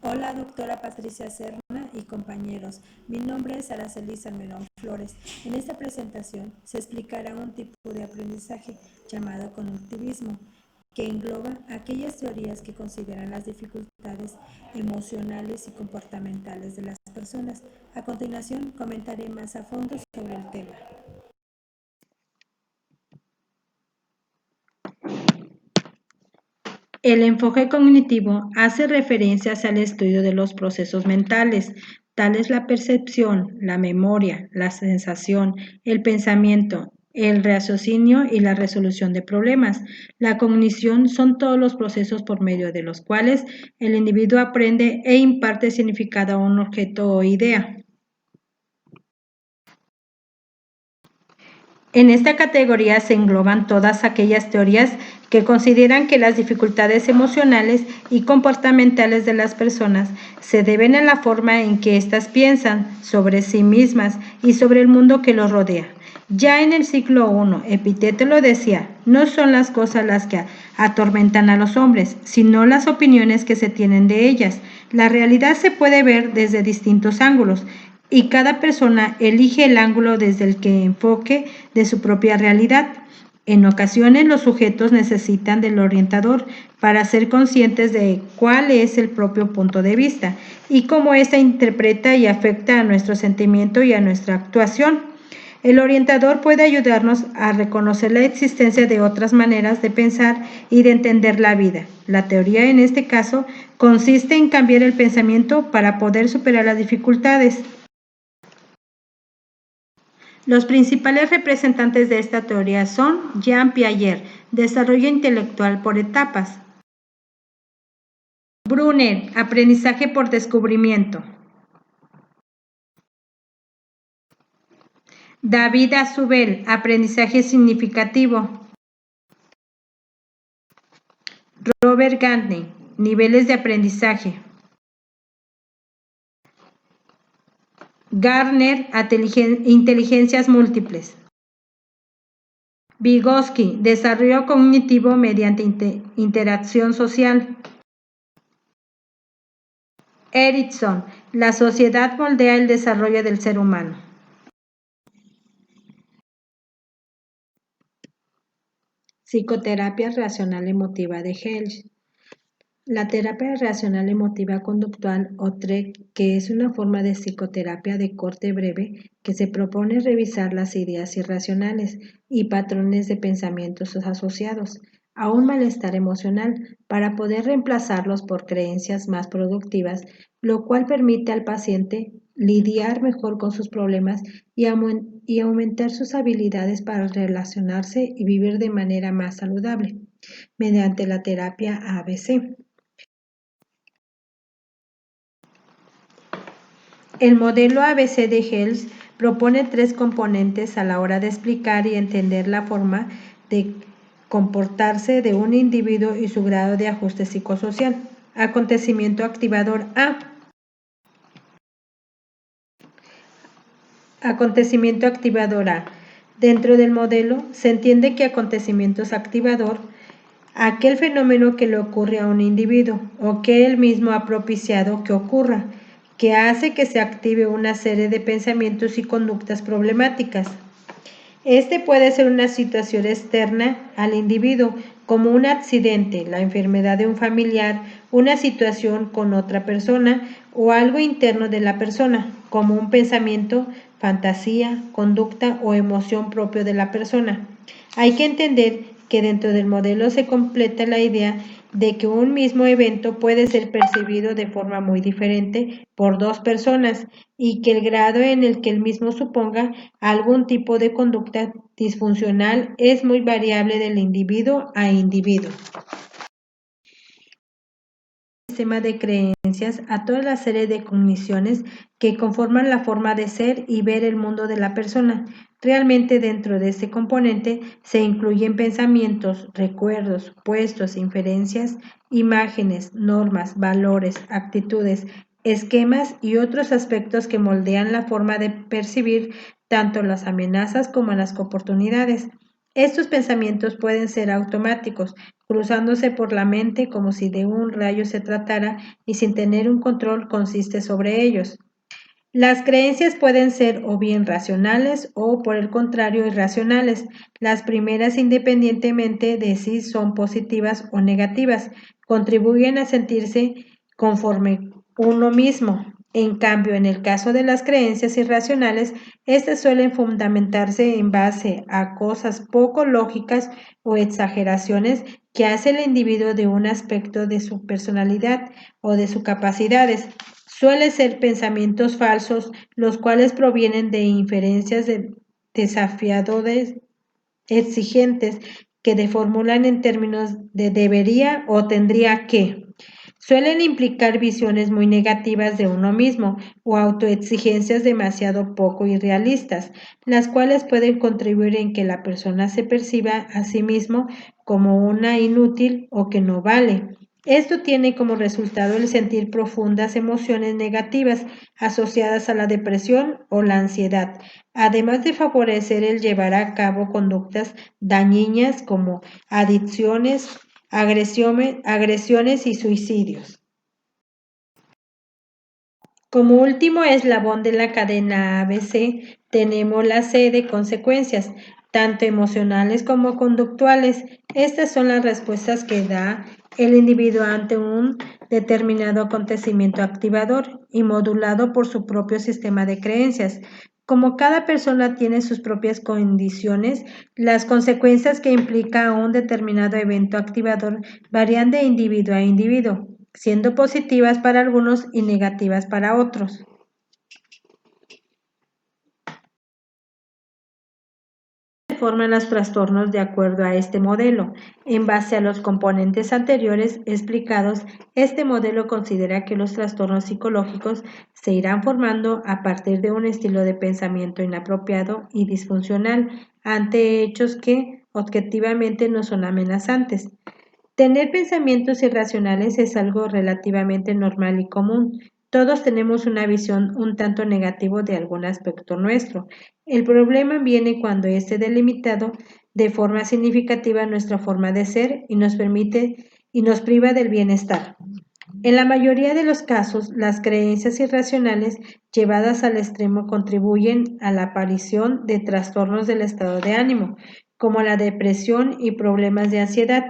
Hola, doctora Patricia Serna y compañeros. Mi nombre es Araceli Salmerón Flores. En esta presentación se explicará un tipo de aprendizaje llamado conductivismo, que engloba aquellas teorías que consideran las dificultades emocionales y comportamentales de las personas. A continuación, comentaré más a fondo sobre el tema. El enfoque cognitivo hace referencias al estudio de los procesos mentales, tales la percepción, la memoria, la sensación, el pensamiento, el raciocinio y la resolución de problemas. La cognición son todos los procesos por medio de los cuales el individuo aprende e imparte significado a un objeto o idea. En esta categoría se engloban todas aquellas teorías que consideran que las dificultades emocionales y comportamentales de las personas se deben a la forma en que éstas piensan sobre sí mismas y sobre el mundo que los rodea. Ya en el siglo I, Epicteto lo decía, no son las cosas las que atormentan a los hombres, sino las opiniones que se tienen de ellas. La realidad se puede ver desde distintos ángulos, y cada persona elige el ángulo desde el que enfoque de su propia realidad. En ocasiones los sujetos necesitan del orientador para ser conscientes de cuál es el propio punto de vista y cómo ésta interpreta y afecta a nuestro sentimiento y a nuestra actuación. El orientador puede ayudarnos a reconocer la existencia de otras maneras de pensar y de entender la vida. La teoría en este caso consiste en cambiar el pensamiento para poder superar las dificultades. Los principales representantes de esta teoría son Jean Piaget, desarrollo intelectual por etapas; Brunner, aprendizaje por descubrimiento; David Azubel, aprendizaje significativo; Robert Gardner, niveles de aprendizaje; Gardner, inteligencias múltiples; Vygotsky, desarrollo cognitivo mediante interacción social; Erickson, la sociedad moldea el desarrollo del ser humano. Psicoterapia racional emotiva de Held. La terapia racional emotiva conductual o TREC, que es una forma de psicoterapia de corte breve que se propone revisar las ideas irracionales y patrones de pensamientos asociados a un malestar emocional para poder reemplazarlos por creencias más productivas, lo cual permite al paciente lidiar mejor con sus problemas y aumentar sus habilidades para relacionarse y vivir de manera más saludable mediante la terapia ABC. El modelo ABC de Held propone 3 componentes a la hora de explicar y entender la forma de comportarse de un individuo y su grado de ajuste psicosocial. Acontecimiento activador A. Acontecimiento activador A. Dentro del modelo se entiende que acontecimiento es activador aquel fenómeno que le ocurre a un individuo o que él mismo ha propiciado que ocurra, que hace que se active una serie de pensamientos y conductas problemáticas. Este puede ser una situación externa al individuo, como un accidente, la enfermedad de un familiar, una situación con otra persona o algo interno de la persona, como un pensamiento, fantasía, conducta o emoción propio de la persona. Hay que entender que dentro del modelo se completa la idea de que un mismo evento puede ser percibido de forma muy diferente por 2 personas y que el grado en el que el mismo suponga algún tipo de conducta disfuncional es muy variable del individuo a individuo. Sistema de creencias a toda la serie de cogniciones que conforman la forma de ser y ver el mundo de la persona. Realmente dentro de este componente se incluyen pensamientos, recuerdos, puestos, inferencias, imágenes, normas, valores, actitudes, esquemas y otros aspectos que moldean la forma de percibir tanto las amenazas como las oportunidades. Estos pensamientos pueden ser automáticos, cruzándose por la mente como si de un rayo se tratara y sin tener un control consiste sobre ellos. Las creencias pueden ser o bien racionales o, por el contrario, irracionales. Las primeras, independientemente de si son positivas o negativas, contribuyen a sentirse conforme uno mismo. En cambio, en el caso de las creencias irracionales, estas suelen fundamentarse en base a cosas poco lógicas o exageraciones que hace el individuo de un aspecto de su personalidad o de sus capacidades. Suelen ser pensamientos falsos, los cuales provienen de inferencias desafiadores, exigentes, que deformulan en términos de debería o tendría que. Suelen implicar visiones muy negativas de uno mismo o autoexigencias demasiado poco irrealistas, las cuales pueden contribuir en que la persona se perciba a sí mismo como una inútil o que no vale. Esto tiene como resultado el sentir profundas emociones negativas asociadas a la depresión o la ansiedad, además de favorecer el llevar a cabo conductas dañinas como adicciones, agresiones y suicidios. Como último eslabón de la cadena ABC, tenemos la C de consecuencias, tanto emocionales como conductuales. Estas son las respuestas que da el individuo ante un determinado acontecimiento activador y modulado por su propio sistema de creencias. Como cada persona tiene sus propias condiciones, las consecuencias que implica un determinado evento activador varían de individuo a individuo, siendo positivas para algunos y negativas para otros. Se forman los trastornos de acuerdo a este modelo. En base a los componentes anteriores explicados, este modelo considera que los trastornos psicológicos se irán formando a partir de un estilo de pensamiento inapropiado y disfuncional ante hechos que objetivamente no son amenazantes. Tener pensamientos irracionales es algo relativamente normal y común. Todos tenemos una visión un tanto negativa de algún aspecto nuestro. El problema viene cuando este delimitado de forma significativa nuestra forma de ser y nos permite y nos priva del bienestar. En la mayoría de los casos, las creencias irracionales llevadas al extremo contribuyen a la aparición de trastornos del estado de ánimo, como la depresión y problemas de ansiedad.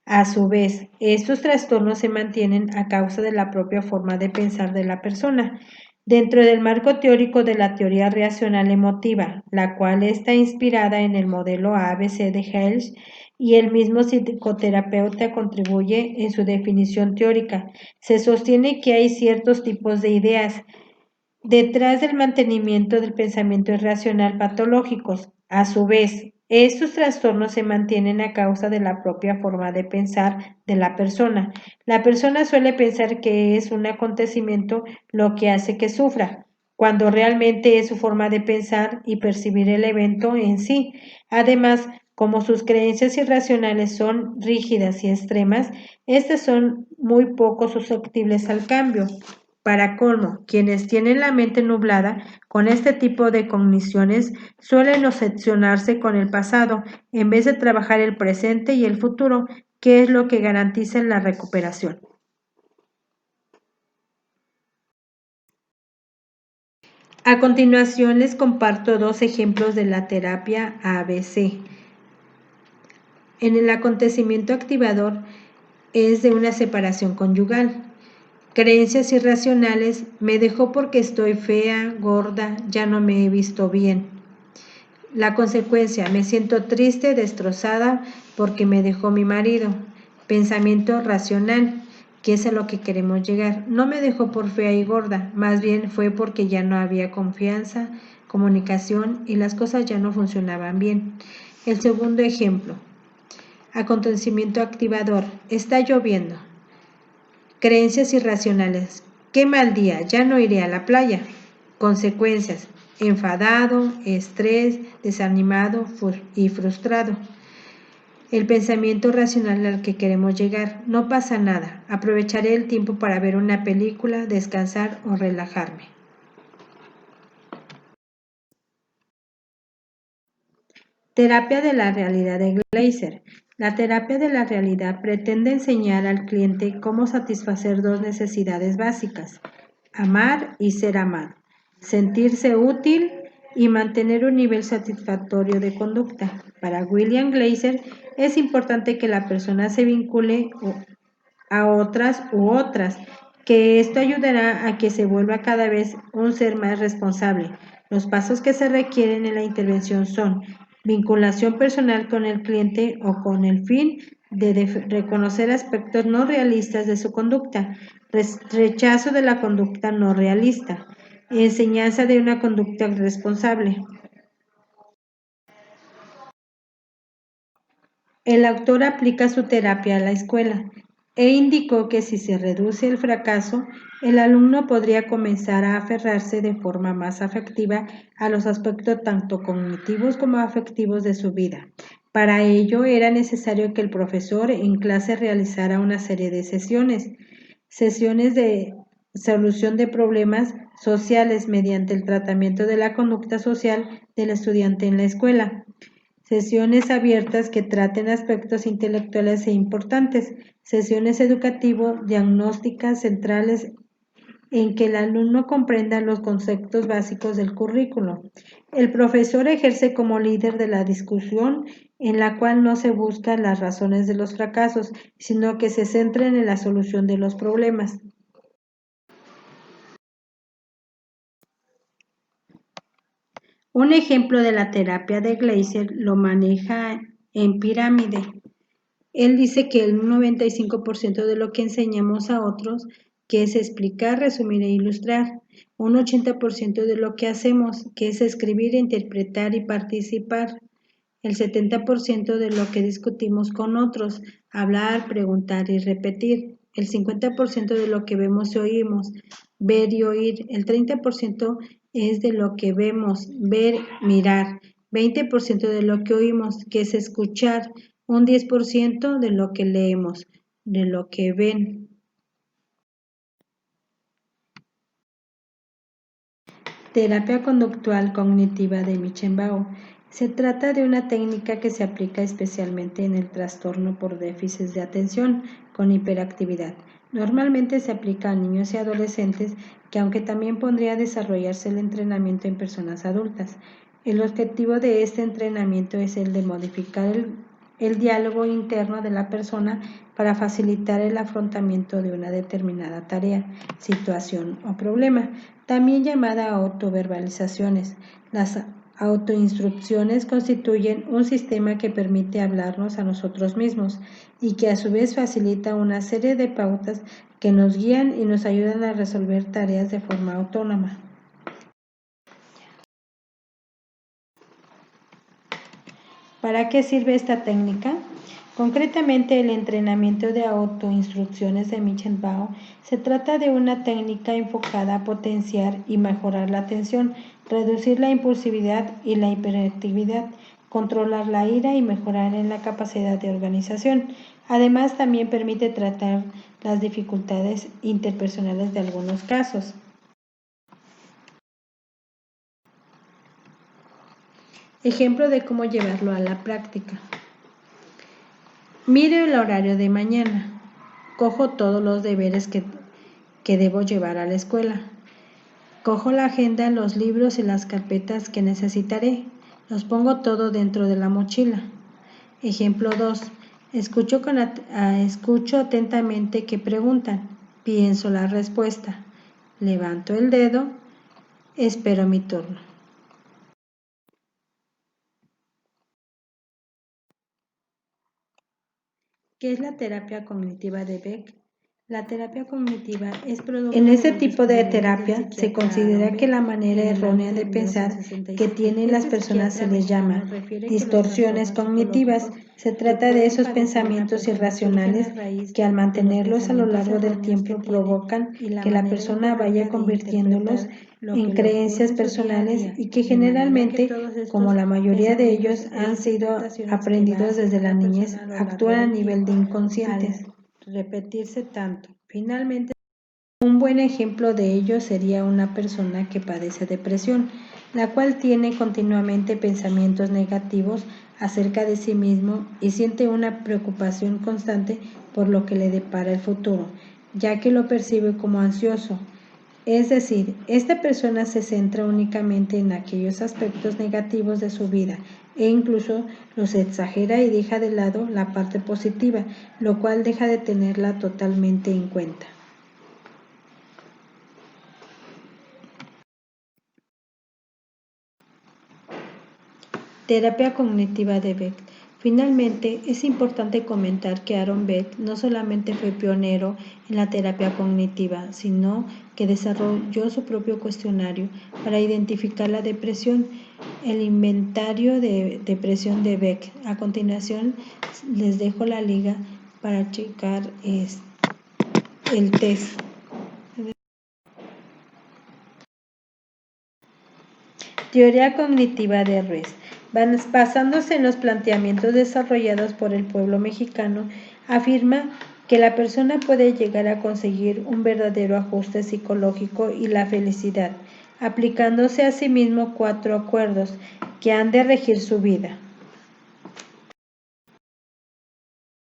A su vez, estos trastornos se mantienen a causa de la propia forma de pensar de la persona. Dentro del marco teórico de la teoría racional emotiva, la cual está inspirada en el modelo ABC de Hales, y el mismo psicoterapeuta contribuye en su definición teórica, se sostiene que hay ciertos tipos de ideas detrás del mantenimiento del pensamiento irracional patológicos. A su vez, estos trastornos se mantienen a causa de la propia forma de pensar de la persona. La persona suele pensar que es un acontecimiento lo que hace que sufra, cuando realmente es su forma de pensar y percibir el evento en sí. Además, como sus creencias irracionales son rígidas y extremas, estas son muy poco susceptibles al cambio. Para colmo, quienes tienen la mente nublada con este tipo de cogniciones suelen obsesionarse con el pasado en vez de trabajar el presente y el futuro, que es lo que garantiza la recuperación. A continuación les comparto dos ejemplos de la terapia ABC. En el acontecimiento activador es de una separación conyugal. Creencias irracionales: me dejó porque estoy fea, gorda, ya no me he visto bien. La consecuencia: me siento triste, destrozada porque me dejó mi marido. Pensamiento racional, que es a lo que queremos llegar. No me dejó por fea y gorda, más bien fue porque ya no había confianza, comunicación y las cosas ya no funcionaban bien. El segundo ejemplo. Acontecimiento activador: está lloviendo. Creencias irracionales: qué mal día, ya no iré a la playa. Consecuencias: enfadado, estrés, desanimado y frustrado. El pensamiento racional al que queremos llegar: no pasa nada, aprovecharé el tiempo para ver una película, descansar o relajarme. Terapia de la realidad de Gleiser. La terapia de la realidad pretende enseñar al cliente cómo satisfacer dos necesidades básicas: amar y ser amado, sentirse útil y mantener un nivel satisfactorio de conducta. Para William Gleiser es importante que la persona se vincule a otras u otras, que esto ayudará a que se vuelva cada vez un ser más responsable. Los pasos que se requieren en la intervención son: vinculación personal con el cliente o con el fin de reconocer aspectos no realistas de su conducta, rechazo de la conducta no realista, enseñanza de una conducta responsable. El autor aplica su terapia a la escuela e indicó que si se reduce el fracaso, el alumno podría comenzar a aferrarse de forma más afectiva a los aspectos tanto cognitivos como afectivos de su vida. Para ello era necesario que el profesor en clase realizara una serie de sesiones de solución de problemas sociales mediante el tratamiento de la conducta social del estudiante en la escuela. Sesiones abiertas que traten aspectos intelectuales e importantes, sesiones educativo-diagnósticas centrales en que el alumno comprenda los conceptos básicos del currículo. El profesor ejerce como líder de la discusión en la cual no se buscan las razones de los fracasos, sino que se centren en la solución de los problemas. Un ejemplo de la terapia de Gleiser lo maneja en Pirámide. Él dice que el 95% de lo que enseñamos a otros, que es explicar, resumir e ilustrar, un 80% de lo que hacemos, que es escribir, interpretar y participar, el 70% de lo que discutimos con otros, hablar, preguntar y repetir, el 50% de lo que vemos y oímos, ver y oír, el 30% es de lo que vemos, ver, mirar, 20% de lo que oímos, que es escuchar, un 10% de lo que leemos, de lo que ven. Terapia conductual cognitiva de Michenbau. Se trata de una técnica que se aplica especialmente en el trastorno por déficit de atención con hiperactividad. Normalmente se aplica a niños y adolescentes, que aunque también podría desarrollarse el entrenamiento en personas adultas. El objetivo de este entrenamiento es el de modificar el diálogo interno de la persona para facilitar el afrontamiento de una determinada tarea, situación o problema, también llamada autoverbalizaciones. Las autoinstrucciones constituyen un sistema que permite hablarnos a nosotros mismos y que a su vez facilita una serie de pautas que nos guían y nos ayudan a resolver tareas de forma autónoma. ¿Para qué sirve esta técnica? Concretamente, el entrenamiento de autoinstrucciones de Michenbau se trata de una técnica enfocada a potenciar y mejorar la atención, reducir la impulsividad y la hiperactividad, controlar la ira y mejorar en la capacidad de organización. Además, también permite tratar las dificultades interpersonales de algunos casos. Ejemplo de cómo llevarlo a la práctica. Mire el horario de mañana. Cojo todos los deberes que debo llevar a la escuela. Cojo la agenda, los libros y las carpetas que necesitaré. Los pongo todo dentro de la mochila. Ejemplo 2. Escucho atentamente que preguntan. Pienso la respuesta. Levanto el dedo. Espero mi turno. ¿Qué es la terapia cognitiva de Beck? La terapia cognitiva es producto. En este tipo de terapia se considera que la manera errónea de pensar que tienen las personas se les llama distorsiones cognitivas. Se trata de esos pensamientos irracionales que al mantenerlos a lo largo del tiempo provocan que la persona vaya convirtiéndolos en creencias personales y que generalmente, como la mayoría de ellos han sido aprendidos desde la niñez, actúan a nivel de inconscientes. Repetirse tanto. Finalmente, un buen ejemplo de ello sería una persona que padece depresión, la cual tiene continuamente pensamientos negativos acerca de sí mismo y siente una preocupación constante por lo que le depara el futuro, ya que lo percibe como ansioso. Es decir, esta persona se centra únicamente en aquellos aspectos negativos de su vida e incluso los exagera y deja de lado la parte positiva, lo cual deja de tenerla totalmente en cuenta. Terapia cognitiva de Beck. Finalmente, es importante comentar que Aaron Beck no solamente fue pionero en la terapia cognitiva, sino que desarrolló su propio cuestionario para identificar la depresión, el inventario de depresión de Beck. A continuación, les dejo la liga para checar el test. Teoría cognitiva de Ruiz. Basándose en los planteamientos desarrollados por el pueblo mexicano, afirma que la persona puede llegar a conseguir un verdadero ajuste psicológico y la felicidad, aplicándose a sí mismo 4 acuerdos que han de regir su vida.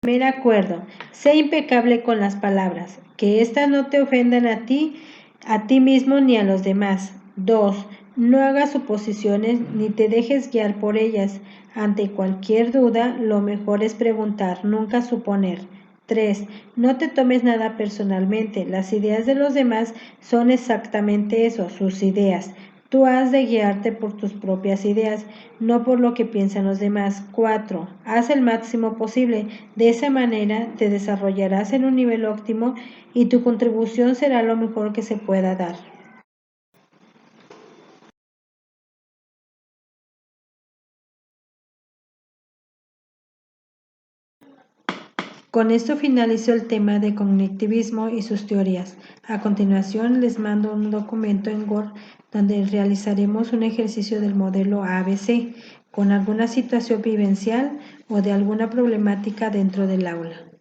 Primer acuerdo: sé impecable con las palabras, que éstas no te ofendan a ti mismo ni a los demás. 2. No hagas suposiciones ni te dejes guiar por ellas. Ante cualquier duda, lo mejor es preguntar, nunca suponer. 3. No te tomes nada personalmente. Las ideas de los demás son exactamente eso, sus ideas. Tú has de guiarte por tus propias ideas, no por lo que piensan los demás. 4. Haz el máximo posible. De esa manera te desarrollarás en un nivel óptimo y tu contribución será lo mejor que se pueda dar. Con esto finalizo el tema de cognitivismo y sus teorías. A continuación les mando un documento en Word donde realizaremos un ejercicio del modelo ABC con alguna situación vivencial o de alguna problemática dentro del aula.